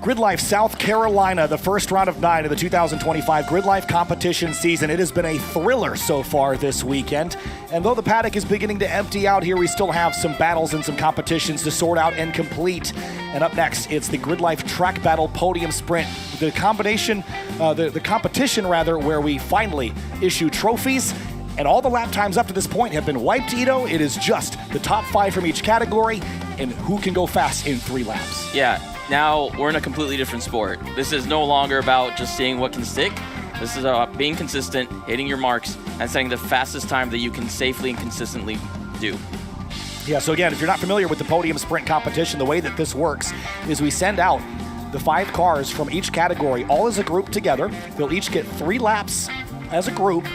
Gridlife South Carolina, the first round of 9 of the 2025 Gridlife competition season. It has been a thriller so far this weekend. And though the paddock is beginning to empty out here, we still have some battles and some competitions to sort out and complete. And up next, it's the Gridlife Track Battle Podium Sprint. The competition where we finally issue trophies. And all the lap times up to this point have been wiped, Ito. It is just the top 5 from each category and who can go fast in 3 laps. Yeah. Now we're in a completely different sport. This is no longer about just seeing what can stick. This is about being consistent, hitting your marks, and setting the fastest time that you can safely and consistently do. Yeah, so again, if you're not familiar with the Podium Sprint competition, the way that this works is we send out the 5 cars from each category all as a group together. They'll each get 3 laps as a group,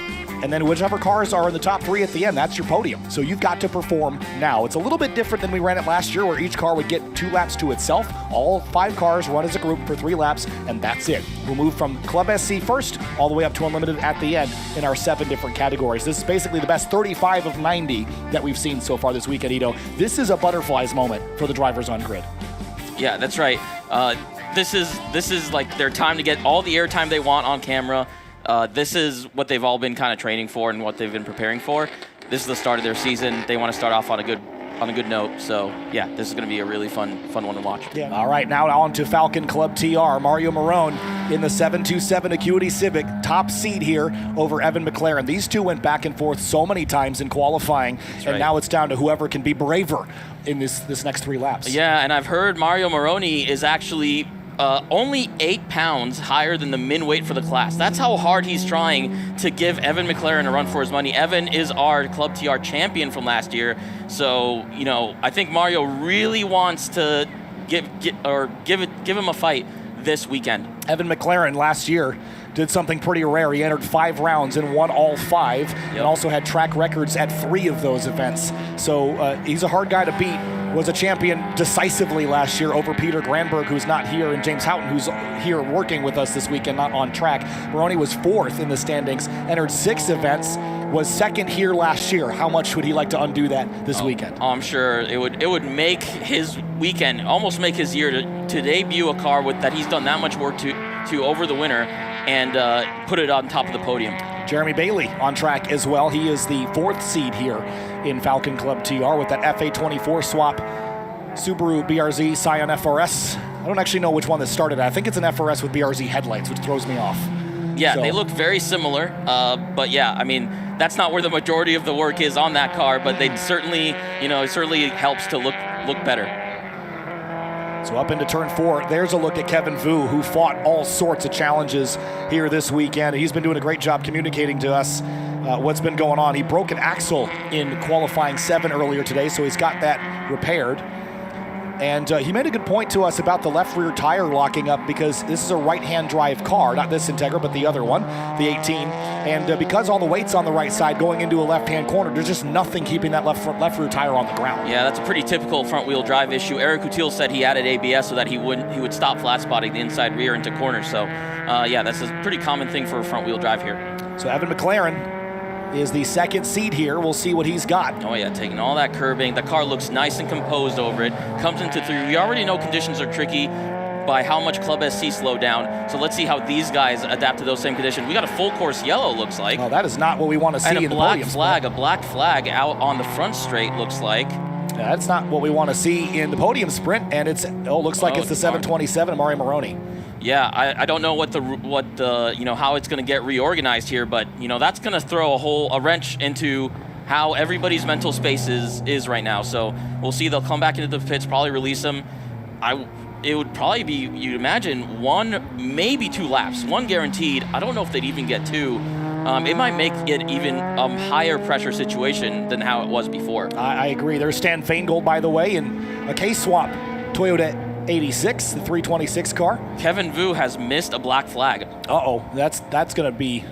and then whichever cars are in the top 3 at the end, that's your podium. So you've got to perform now. It's a little bit different than we ran it last year, where each car would get 2 laps to itself. All 5 cars run as a group for 3 laps, and that's it. We'll move from Club SC first all the way up to Unlimited at the end in our 7 different categories. This is basically the best 35 of 90 that we've seen so far this weekend, Ito. This is a butterflies moment for the drivers on grid. Yeah, that's right. This is like their time to get all the airtime they want on camera. This is what they've all been kind of training for and what they've been preparing for. This is the start of their season. They want to start off on a good note. So yeah, this is going to be a really fun one to watch. Yeah. All right, now on to Falcon Club TR. Mario Mirone in the 727 Acuity Civic, top seed here over Evan McLaren. These two went back and forth so many times in qualifying, and now it's down to whoever can be braver in this next 3 laps. Yeah, and I've heard Mario Mirone is actually only 8 pounds higher than the min weight for the class. That's how hard he's trying to give Evan McLaren a run for his money. Evan is our Club TR champion from last year, so I think Mario really wants to give him a fight this weekend. Evan McLaren last year did something pretty rare. He entered 5 rounds and won all 5, and also had track records at 3 of those events. So he's a hard guy to beat. Was a champion decisively last year over Peter Granberg, who's not here, and James Houghton, who's here working with us this weekend, not on track. Mirone was 4th in the standings, entered 6 events, was 2nd here last year. How much would he like to undo that this weekend? I'm sure it would make his weekend, almost make his year to debut a car that he's done that much work to over the winter and put it on top of the podium. Jerami Bailey on track as well. He is the 4th seed here in Falcon Club TR with that FA24 swap Subaru BRZ Scion FRS. I don't actually know which one that started that. I think it's an FRS with BRZ headlights, which throws me off. Yeah, They look very similar, but yeah, I mean, that's not where the majority of the work is on that car, but they certainly, it certainly helps to look better. So up into turn 4, there's a look at Kevin Vu, who fought all sorts of challenges here this weekend. He's been doing a great job communicating to us what's been going on. He broke an axle in qualifying 7 earlier today, so he's got that repaired. And he made a good point to us about the left rear tire locking up, because this is a right-hand drive car, not this Integra, but the other one, the 18. And because all the weight's on the right side going into a left-hand corner, there's just nothing keeping that left rear tire on the ground. Yeah, that's a pretty typical front-wheel drive issue. Eric Coutil said he added ABS so that he would stop flat spotting the inside rear into corners. So yeah, that's a pretty common thing for a front-wheel drive here. So Evan McLaren is the 2nd seed here. We'll see what he's got. Oh yeah, taking all that curbing. The car looks nice and composed over it. Comes into 3. We already know conditions are tricky by how much Club SC slowed down. So let's see how these guys adapt to those same conditions. We got a full course yellow, looks like. Oh, that is not what we want to see in the podium. A black flag out on the front straight, looks like. Yeah, that's not what we want to see in the podium sprint, and looks like it's the 727 Mario Mirone. Yeah, I don't know what the how it's going to get reorganized here, but that's going to throw a wrench into how everybody's mental space is right now. So we'll see. They'll come back into the pits, probably release them. It would probably be, you'd imagine, 1, maybe 2 laps. 1 guaranteed. I don't know if they'd even get 2. It might make it even a higher pressure situation than how it was before. I agree. There's Stan Feingold, by the way, in a K-swap Toyota 86, the 326 car. Kevin Vu has missed a black flag. Uh-oh, that's going to be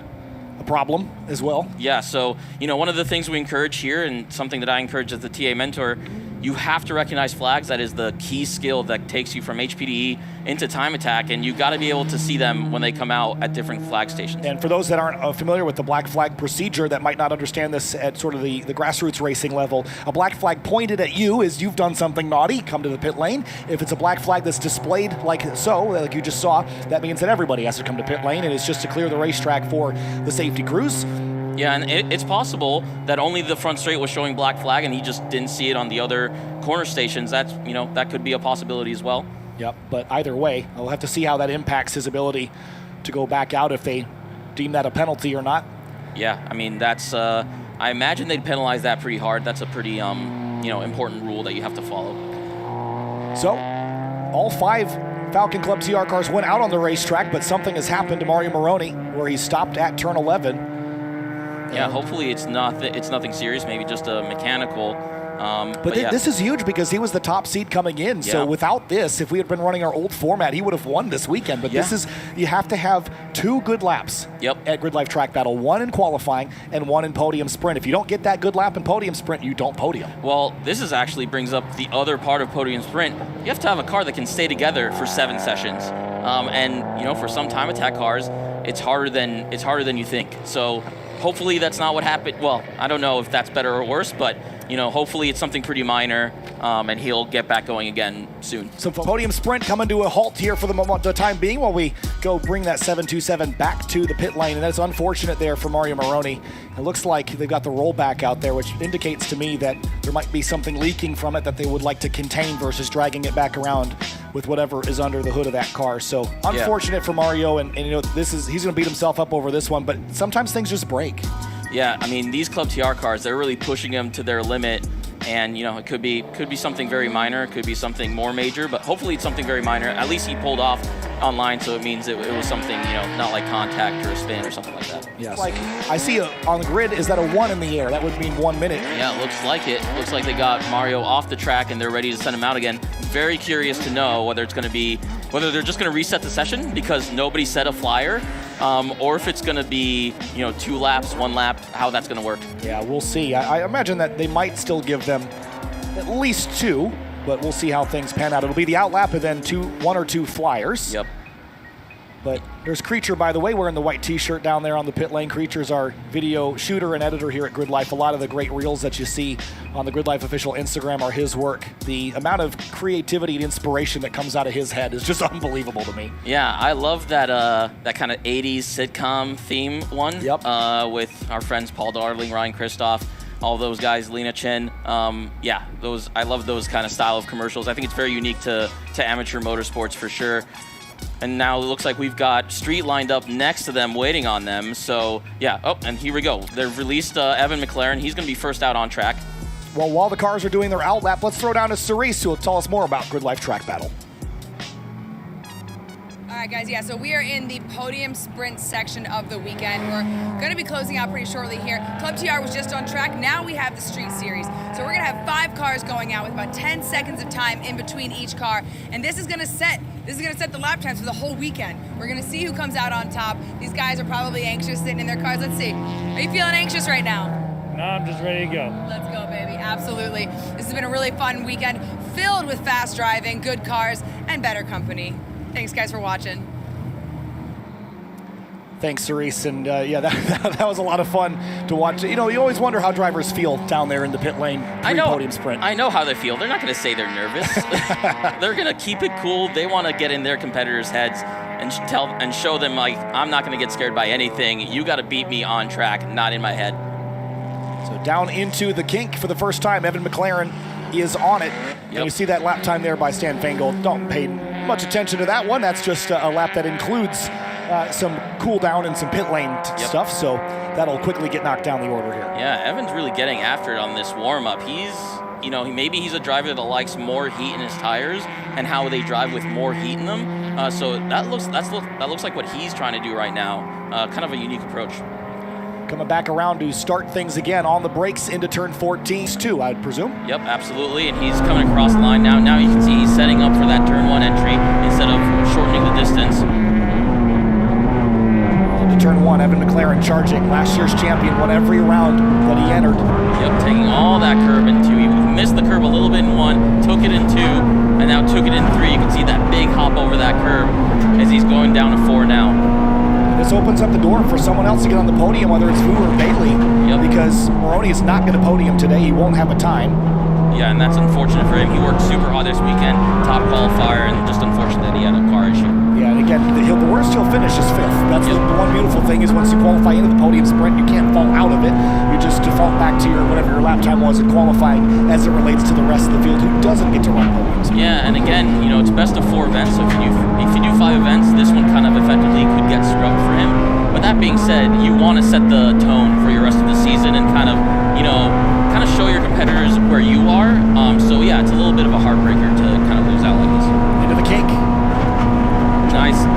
a problem as well. Yeah, so, one of the things we encourage here, and something that I encourage as the TA mentor, you have to recognize flags. That is the key skill that takes you from HPDE into time attack, and you got to be able to see them when they come out at different flag stations. And for those that aren't familiar with the black flag procedure, that might not understand this at sort of the grassroots racing level, a black flag pointed at you is you've done something naughty, come to the pit lane. If it's a black flag that's displayed like so, like you just saw, that means that everybody has to come to pit lane, and it's just to clear the racetrack for the safety crews. Yeah, and it's possible that only the front straight was showing black flag and he just didn't see it on the other corner stations. That's, that could be a possibility as well. Yep, but either way, we'll have to see how that impacts his ability to go back out if they deem that a penalty or not. Yeah, I mean, that's, I imagine they'd penalize that pretty hard. That's a pretty, important rule that you have to follow. So, all 5 Falcon Club TR cars went out on the racetrack, but something has happened to Mario Mirone where he stopped at turn 11. Yeah, hopefully it's nothing serious, maybe just a mechanical. But yeah. This is huge because he was the top seed coming in. Yeah. So without this, if we had been running our old format, he would have won this weekend. But this is, you have to have 2 good laps at Gridlife Track Battle, 1 in qualifying and 1 in podium sprint. If you don't get that good lap in podium sprint, you don't podium. Well, this is actually brings up the other part of podium sprint. You have to have a car that can stay together for 7 sessions. And for some time attack cars, it's harder than you think. So hopefully that's not what happened. Well, I don't know if that's better or worse, but hopefully it's something pretty minor, and he'll get back going again soon. So podium sprint coming to a halt here for the time being while we go bring that 727 back to the pit lane, and that's unfortunate there for Mario Mirone. It looks like they've got the rollback out there, which indicates to me that there might be something leaking from it that they would like to contain versus dragging it back around with whatever is under the hood of that car. So unfortunate for Mario, and he's going to beat himself up over this one, but sometimes things just break. Yeah, I mean, these Club TR cars, they're really pushing them to their limit, and it could be something very minor, it could be something more major, but hopefully it's something very minor. At least he pulled off online, so it means it was something, not like contact or a spin or something like that. Yes. Like, I see on the grid, is that a 1 in the air? That would mean 1 minute. Yeah, it looks like it. Looks like they got Mario off the track and they're ready to send him out again. Very curious to know whether they're just going to reset the session because nobody set a flyer, or if it's going to be, 2 laps, 1 lap, how that's going to work. Yeah, we'll see. I imagine that they might still give them at least 2, but we'll see how things pan out. It'll be the outlap and then 1 or 2 flyers. Yep. But there's Creature, by the way, wearing the white t-shirt down there on the pit lane. Creature's our video shooter and editor here at Gridlife. A lot of the great reels that you see on the Gridlife official Instagram are his work. The amount of creativity and inspiration that comes out of his head is just unbelievable to me. Yeah, I love that that kind of 80s sitcom theme one. Yep. With our friends Paul Darling, Ryan Christoph, all those guys, Lena Chen. I love those kind of style of commercials. I think it's very unique to amateur motorsports for sure. And now it looks like we've got Street lined up next to them, waiting on them. So, yeah. Oh, and here we go. They've released Evan McLaren. He's going to be first out on track. Well, while the cars are doing their outlap, let's throw down to Cerise, who will tell us more about Gridlife Track Battle. All right, guys, so we are in the podium sprint section of the weekend. We're going to be closing out pretty shortly here. Club TR was just on track. Now we have the street series. So we're going to have 5 cars going out with about 10 seconds of time in between each car. And this is going to set the lap times for the whole weekend. We're going to see who comes out on top. These guys are probably anxious sitting in their cars. Let's see. Are you feeling anxious right now? No, I'm just ready to go. Let's go, baby. Absolutely. This has been a really fun weekend filled with fast driving, good cars, and better company. Thanks, guys, for watching. Thanks, Cerise. And that was a lot of fun to watch. You always wonder how drivers feel down there in the pit lane pre-podium sprint. I know how they feel. They're not going to say they're nervous. They're going to keep it cool. They want to get in their competitors' heads and show them, like, I'm not going to get scared by anything. You got to beat me on track, not in my head. So down into the kink for the first time, Evan McLaren is on it. Yep. And you see that lap time there by Stan Fangold. Don't pay much attention to that one. That's just a lap that includes some cool down and some pit lane stuff, so that'll quickly get knocked down the order here. Yeah, Evan's really getting after it on this warm-up. Maybe he's a driver that likes more heat in his tires and how they drive with more heat in them. So that looks like what he's trying to do right now. Kind of a unique approach. Coming back around to start things again on the brakes into turn 14 too, I'd presume. Yep, absolutely, and he's coming across the line now. Now you can see he's setting up for that turn 1 entry instead of shortening the distance. Into turn 1, Evan McLaren charging. Last year's champion, won every round that he entered. Yep, taking all that curb into. He missed the curb a little little bit in 1, took it in 2, and now took it in 3. You can see that big hop over that curb as he's going down to 4 now. This opens up the door for someone else to get on the podium, whether it's Vu or Bailey, because Mirone is not going to podium today. He won't have a time. Yeah, and that's unfortunate for him. He worked super hard this weekend, top qualifier, and just unfortunate that he had a car issue. Yeah, and again, the worst he'll finish is 5th. That's the one beautiful thing is once you qualify into the podium sprint, you can't fall out of it. You just default back to whatever your lap time was in qualifying as it relates to the rest of the field who doesn't get to run podiums. Yeah, and again, it's best of 4 events, so if you do 5 events, this one kind of effectively could get scrubbed for him. But that being said, you want to set the tone for your rest of the season and kind of show your competitors where you are. So yeah, it's a little bit of a heartbreaker to kind of lose out like this. Into the cake.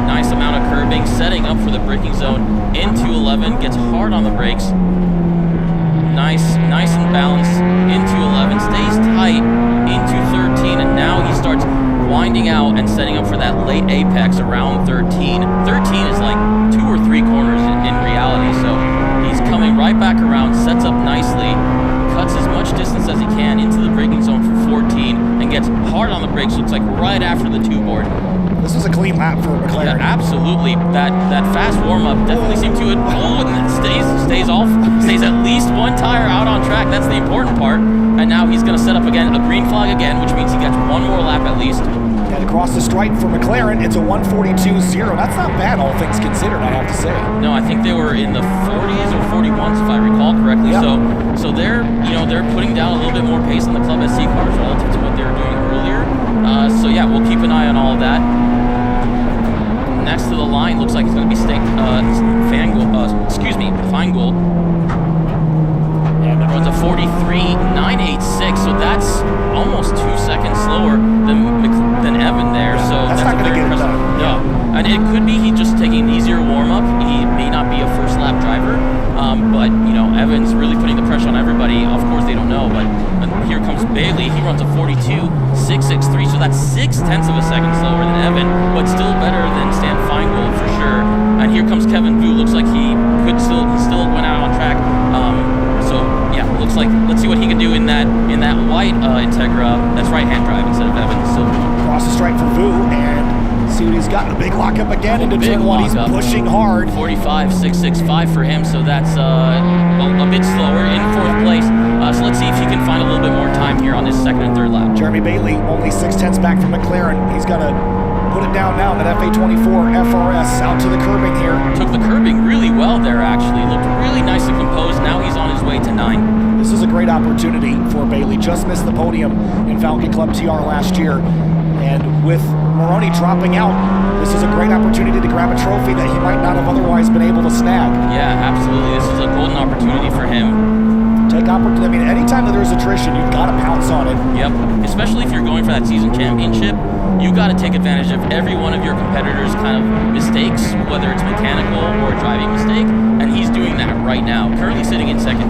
Nice amount of curbing, setting up for the braking zone into 11, gets hard on the brakes. Nice and balanced into 11, stays tight into 13, and now he starts winding out and setting up for that late apex around 13. 13 is like 2 or 3 corners in reality, so he's coming right back around, sets up nicely, cuts as much distance as he can into the braking zone for 14, and gets hard on the brakes, looks like right after the 2 board. This was a clean lap for McLaren. Yeah, absolutely. That fast warm-up definitely seemed to and it stays at least 1 tire out on track. That's the important part. And now he's going to set up again, a green flag again, which means he gets 1 more lap at least. And across the stripe for McLaren, it's a 142.0. That's not bad, all things considered, I have to say. No, I think they were in the 40s or 41s, if I recall correctly. Yep. So they're putting down a little bit more pace on the Club SC cars relative to what they were doing earlier. So yeah, we'll keep an eye on all of that. Next to the line, looks like it's going to be Feingold. And runs a 43.986, so that's almost 2 seconds slower than Evan there. Yeah, so that's not going to get it done. No, and it could be he just taking an easier warm-up. He may not be a first lap driver, but Evan's really putting the pressure on everybody. Of course, they don't know, but here comes Bailey. He runs a 42.663, so that's 0.6 of a second slower than Evan, but still better than Stan Feingold for sure. And here comes Kevin Vu. Looks like he still went out on track. So yeah, looks like let's see what he can do in that white Integra. That's right-hand drive instead of Evan's silver. Cross the stripe for Vu and see what he's got. A big lockup again into turn 1. He's pushing hard. 45.665 for him, so that's a bit slower in 4th place. So let's see if he can find a little bit more time here on his 2nd and 3rd lap. Jerami Bailey only 0.6 back from McLaren. He's got to put it down now. That FA24 FRS out to the curbing here. Took the curbing really well there, actually. Looked really nice and composed. Now he's on his way to 9. This is a great opportunity for Bailey. Just missed the podium in Falcon Club TR last year. And with Mirone dropping out, this is a great opportunity to grab a trophy that he might not have otherwise been able to snag. Yeah, absolutely. This is a golden opportunity for him. Anytime that there's attrition, you've got to pounce on it. Yep, especially if you're going for that season championship, you got to take advantage of every one of your competitors' kind of mistakes, whether it's mechanical or a driving mistake, and he's doing that right now, currently sitting in 2nd.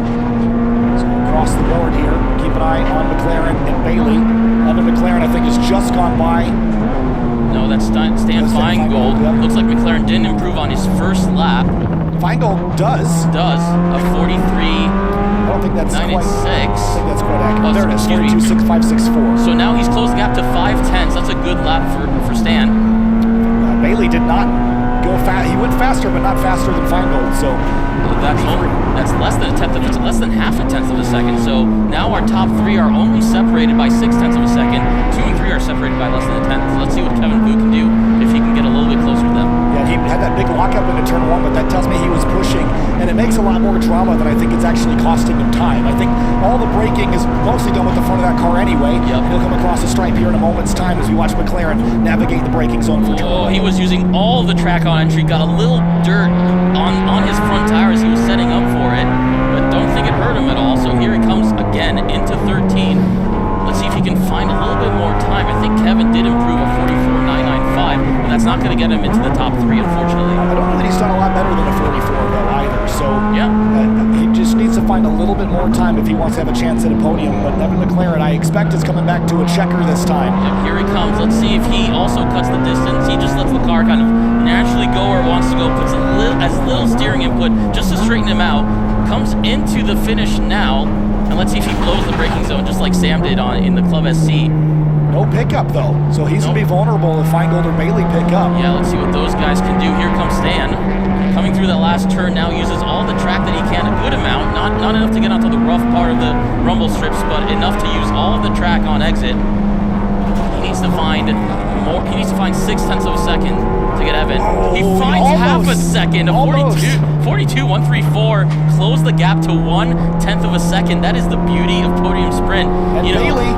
So across the board here, keep an eye on McLaren and Bailey. Evan McLaren, I think, has just gone by. No, that's Stan Feingold. Yep. Looks like McLaren didn't improve on his first lap. Feingold does. A 43. I don't think that's 986. I think that's quite accurate. Oh, there it is, 42.6564. So now he's closing up to 5/10. That's a good lap for Stan. Bailey did not go fast. He went faster, but not faster than Feingold. So that's less than a tenth of less than half a tenth of a second. So now our top 3 are only separated by 0.6 of a second. 2 and 3 are separated by less than a tenth. So let's see what Kevin Vu can do if he can get a little bit closer to them. Yeah, he had that big lockup into turn 1, but that tells me he was pushing, and it makes a lot more drama than I think it's actually costing him time. I think all the braking is mostly done with the front of that car anyway. Yep. He'll come across the stripe here in a moment's time as we watch McLaren navigate the braking zone for turn 1. He was using all the track on entry, got a little dirt on his front tire as he was setting up for it, but don't think it hurt him at all. So here he comes again into 13. Let's see if he can find a little bit more time. I think Kevin did improve a 44.995, but that's not going to get him into the top 3, unfortunately. I don't know that he's done a lot better than a 44 though either. So yeah, he just needs to find a little bit more time if he wants to have a chance at a podium. But Evan McLaren, I expect, is coming back to a checker this time. Yep, here he comes. Let's see if he also cuts the distance. He just lets the car kind of naturally go where it wants to go, puts as little steering input just to straighten him out. Comes into the finish now. And let's see if he blows the braking zone just like Sam did in the Club SC. No pickup though, so he's going to be vulnerable if Feingold or Bailey pick up. Yeah, let's see what those guys can do. Here comes Stan. Coming through that last turn now, uses all the track that he can, a good amount, not enough to get onto the rough part of the rumble strips, but enough to use all of the track on exit. He needs to find more. He needs to find 0.6 of a second to get Evan. Oh, he finds half a second, a 42.134. Close the gap to 1/10 of a second. That is the beauty of Podium Sprint. And Bailey,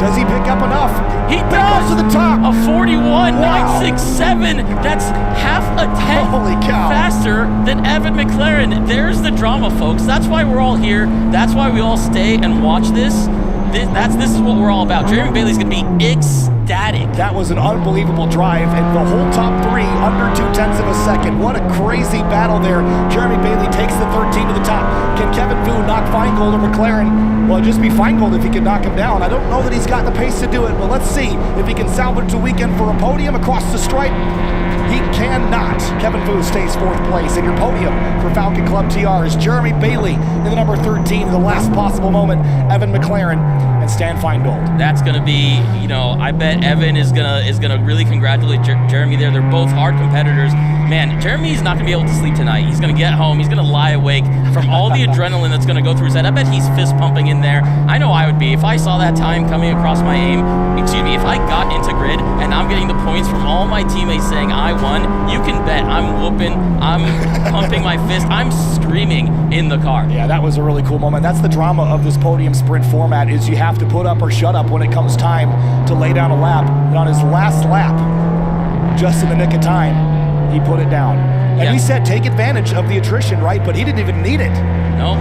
does he pick up enough? He does! To the top! A 41.967. That's half a tenth Holy cow. faster than Evan McLaren. There's the drama, folks. That's why we're all here. That's why we all stay and watch this. This is what we're all about. Jerami Bailey's going to be ecstatic. That was an unbelievable drive, and the whole top three under 0.2 of a second. What a crazy battle there. Jerami Bailey takes the 13 to the top. Can Kevin Fu knock Feingold or McLaren? Well, it'd just be Feingold if he can knock him down. I don't know that he's got the pace to do it, but let's see if he can salvage a weekend for a podium across the stripe. He cannot. Kevin Fu stays 4th place, and your podium for Falcon Club TR is Jerami Bailey in the number 13 in the last possible moment, Evan McLaren, and Stan Feingold. That's going to be, I bet Evan is gonna really congratulate Jerami there. They're both hard competitors. Man, Jeremy's not going to be able to sleep tonight. He's going to get home. He's going to lie awake from all the adrenaline that's going to go through his head. I bet he's fist pumping in there. I know I would be. If I saw that time coming across my aim, if I got into grid and I'm getting the points from all my teammates saying I won, you can bet I'm whooping, I'm pumping my fist, I'm screaming in the car. Yeah, that was a really cool moment. That's the drama of this podium sprint format, is you have to put up or shut up when it comes time to lay down a lap. And on his last lap, just in the nick of time, he put it down. And we said take advantage of the attrition, right? But he didn't even need it. No,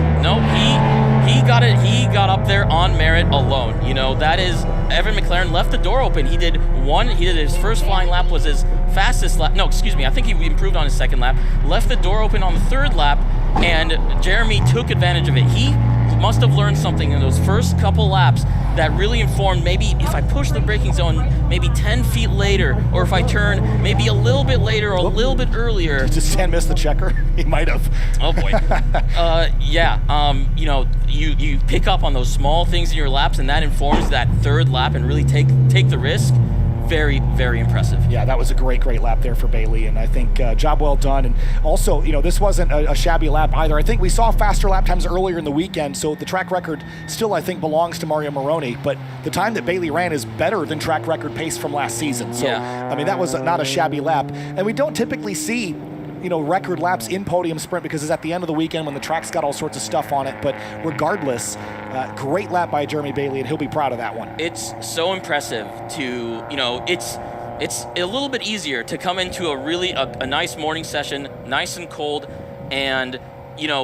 he got it. He got up there on merit alone. That is, Evan McLaren left the door open. He did his first flying lap was his fastest lap. No, excuse me. I think he improved on his second lap. Left the door open on the 3rd lap, and Jerami took advantage of it. He must have learned something in those first couple laps that really informed maybe if I push the braking zone maybe 10 feet later, or if I turn maybe a little bit later or a little bit earlier. Did Stan miss the checker? He might have. Oh boy. You pick up on those small things in your laps, and that informs that 3rd lap and really take the risk. Very, very impressive. Yeah, that was a great lap there for Bailey, and I think job well done. And also, this wasn't a shabby lap either. I think we saw faster lap times earlier in the weekend, so the track record still, I think, belongs to Mario Mirone, but the time that Bailey ran is better than track record pace from last season. So, yeah. I mean, that was not a shabby lap. And we don't typically see record laps in Podium Sprint because it's at the end of the weekend when the track's got all sorts of stuff on it. But regardless, great lap by Jerami Bailey, and he'll be proud of that one. It's so impressive to, it's a little bit easier to come into a nice morning session, nice and cold, and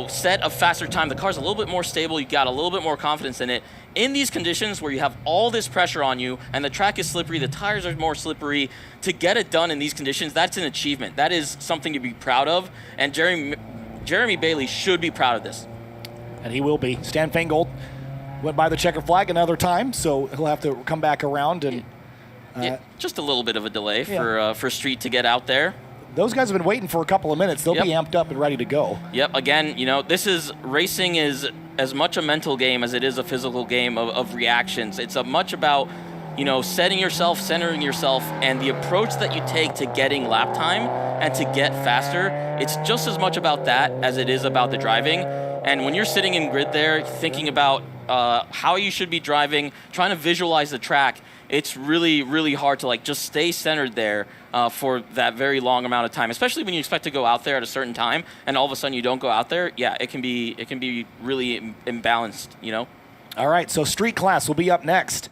set a faster time. The car's a little bit more stable. You got a little bit more confidence in it. In these conditions where you have all this pressure on you and the track is slippery, the tires are more slippery, to get it done in these conditions, that's an achievement. That is something to be proud of, and Jerami Bailey should be proud of this. And he will be. Stan Feingold went by the checker flag another time, so he'll have to come back around. And just a little bit of a delay for Street to get out there. Those guys have been waiting for a couple of minutes. They'll be amped up and ready to go. Yep, again, racing is as much a mental game as it is a physical game of reactions. It's much about, setting yourself, centering yourself, and the approach that you take to getting lap time and to get faster. It's just as much about that as it is about the driving. And when you're sitting in grid there, thinking about how you should be driving, trying to visualize the track, it's really, really hard to just stay centered there for that very long amount of time, especially when you expect to go out there at a certain time and all of a sudden you don't go out there. Yeah, it can be really imbalanced, All right, so street class will be up next.